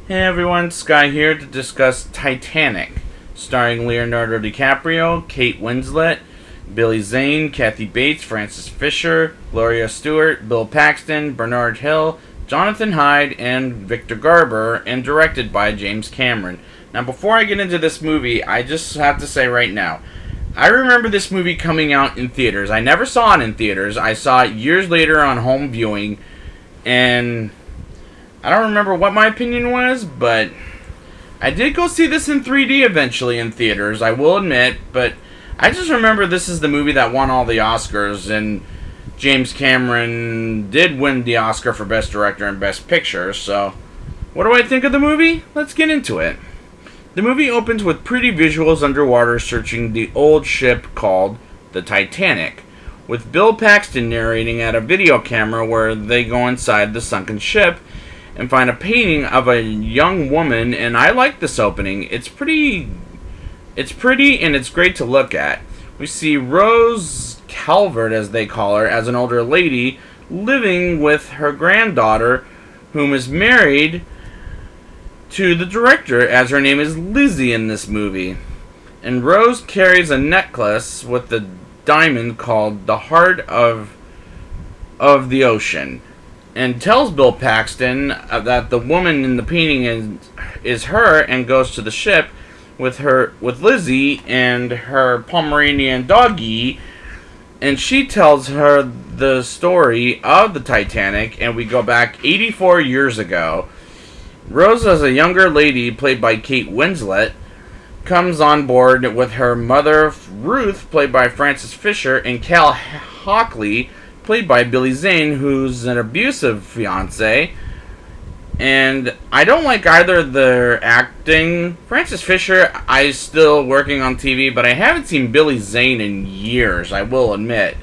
Hey everyone, Sky here to discuss Titanic, starring Leonardo DiCaprio, Kate Winslet, Billy Zane, Kathy Bates, Frances Fisher, Gloria Stewart, Bill Paxton, Bernard Hill, Jonathan Hyde, and Victor Garber, and directed by James Cameron. Now before I get into this movie, I just have to say right now, I remember this movie coming out in theaters. I never saw it in theaters. I saw it years later on home viewing, and I don't remember what my opinion was, but I did go see this in 3D eventually in theaters, I will admit, but I just remember this is the movie that won all the Oscars, and James Cameron did win the Oscar for Best Director and Best Picture, so what do I think of the movie? Let's get into it. The movie opens with pretty visuals underwater searching the old ship called the Titanic, with Bill Paxton narrating at a video camera where they go inside the sunken ship and find a painting of a young woman, and I like this opening. It's pretty and it's great to look at. We see Rose Calvert, as they call her, as an older lady living with her granddaughter, whom is married to the director, as her name is Lizzie in this movie. And Rose carries a necklace with the diamond called the Heart of the Ocean, and tells Bill Paxton that the woman in the painting is her, and goes to the ship with Lizzie and her Pomeranian doggy, and she tells her the story of the Titanic, and we go back 84 years ago. Rose, as a younger lady played by Kate Winslet, comes on board with her mother Ruth, played by Frances Fisher, and Cal Hockley, played by Billy Zane, who's an abusive fiance. And I don't like either of their acting. Frances Fisher, I'm still working on TV, but I haven't seen Billy Zane in years, I will admit.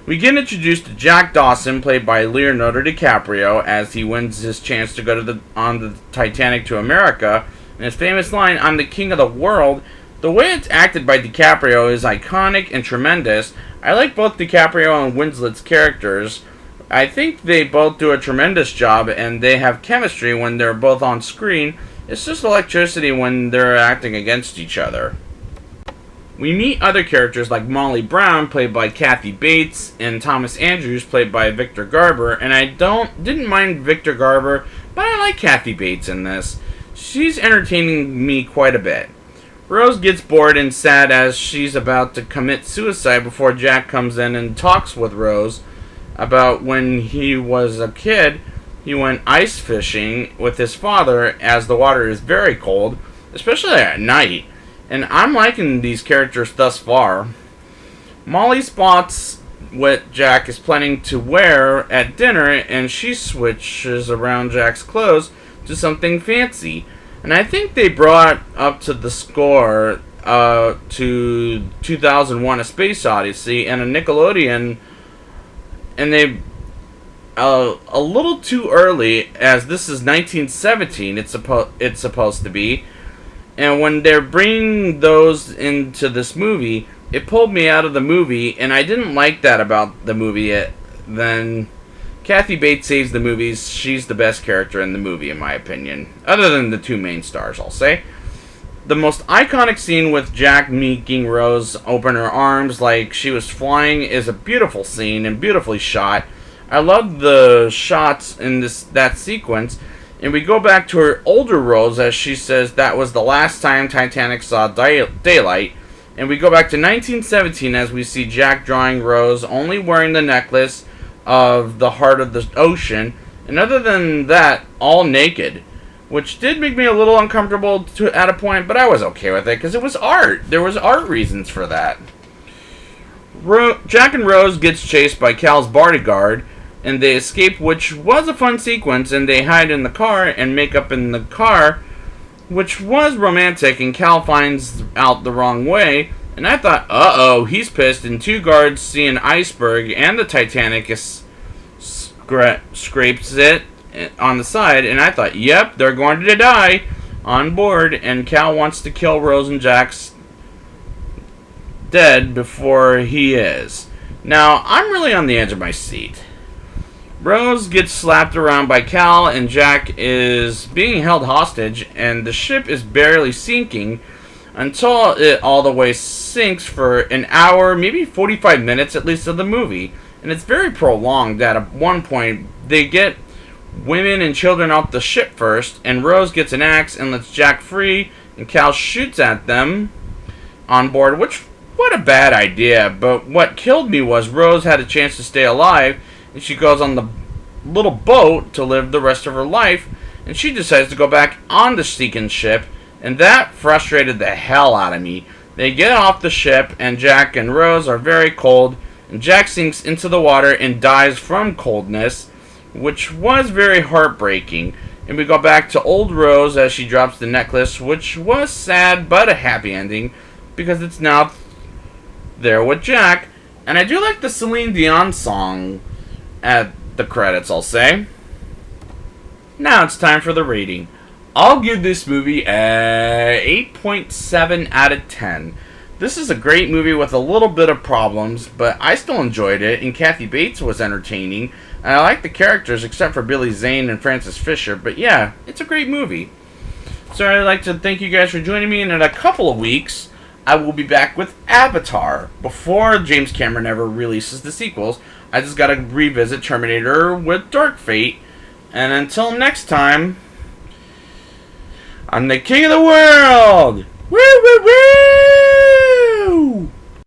We get introduced to Jack Dawson, played by Leonardo DiCaprio, as he wins his chance to go on the Titanic to America. And his famous line, "I'm the king of the world." The way it's acted by DiCaprio is iconic and tremendous. I like both DiCaprio and Winslet's characters. I think they both do a tremendous job, and they have chemistry when they're both on screen. It's just electricity when they're acting against each other. We meet other characters like Molly Brown, played by Kathy Bates, and Thomas Andrews, played by Victor Garber, and I didn't mind Victor Garber, but I like Kathy Bates in this. She's entertaining me quite a bit. Rose gets bored and sad as she's about to commit suicide before Jack comes in and talks with Rose about when he was a kid. He went ice fishing with his father as the water is very cold, especially at night. And I'm liking these characters thus far. Molly spots what Jack is planning to wear at dinner, and she switches around Jack's clothes to something fancy. And I think they brought up to the score to 2001: A Space Odyssey and a Nickelodeon, and they a little too early, as this is 1917. It's supposed to be, and when they're bringing those into this movie, it pulled me out of the movie, and I didn't like that about the movie. Then Kathy Bates saves the movies. She's the best character in the movie, in my opinion. Other than the two main stars, I'll say. The most ticonic scene with Jack making Rose open her arms like she was flying is a beautiful scene and beautifully shot. I love the shots in that sequence. And we go back to her older Rose as she says that was the last time Titanic saw daylight. And we go back to 1917 as we see Jack drawing Rose only wearing the necklace of the Heart of the Ocean, and other than that, all naked, which did make me a little uncomfortable at a point, but I was okay with it because it was art. There was art reasons for that. Jack and Rose gets chased by Cal's bodyguard, and they escape, which was a fun sequence, and they hide in the car and make up in the car, which was romantic, and Cal finds out the wrong way. And I thought, uh-oh, he's pissed, and two guards see an iceberg, and the Titanic scrapes it on the side, and I thought, yep, they're going to die on board, and Cal wants to kill Rose and Jack's dead before he is. Now, I'm really on the edge of my seat. Rose gets slapped around by Cal, and Jack is being held hostage, and the ship is barely sinking until it all the way sinks for an hour, maybe 45 minutes at least of the movie. And it's very prolonged that at one point they get women and children off the ship first, and Rose gets an axe and lets Jack free, and Cal shoots at them on board, which, what a bad idea. But what killed me was Rose had a chance to stay alive, and she goes on the little boat to live the rest of her life, and she decides to go back on the sinking ship, and that frustrated the hell out of me. They get off the ship, and Jack and Rose are very cold, and Jack sinks into the water and dies from coldness, which was very heartbreaking. And we go back to old Rose as she drops the necklace, which was sad but a happy ending, because it's now there with Jack. And I do like the Celine Dion song at the credits, I'll say. Now it's time for the rating. I'll give this movie a 8.7 out of 10. This is a great movie with a little bit of problems, but I still enjoyed it, and Kathy Bates was entertaining, and I like the characters except for Billy Zane and Frances Fisher, but yeah, it's a great movie. So I'd like to thank you guys for joining me, and in a couple of weeks, I will be back with Avatar. Before James Cameron ever releases the sequels, I just gotta revisit Terminator with Dark Fate, and until next time, I'm the king of the world! Woo woo woo!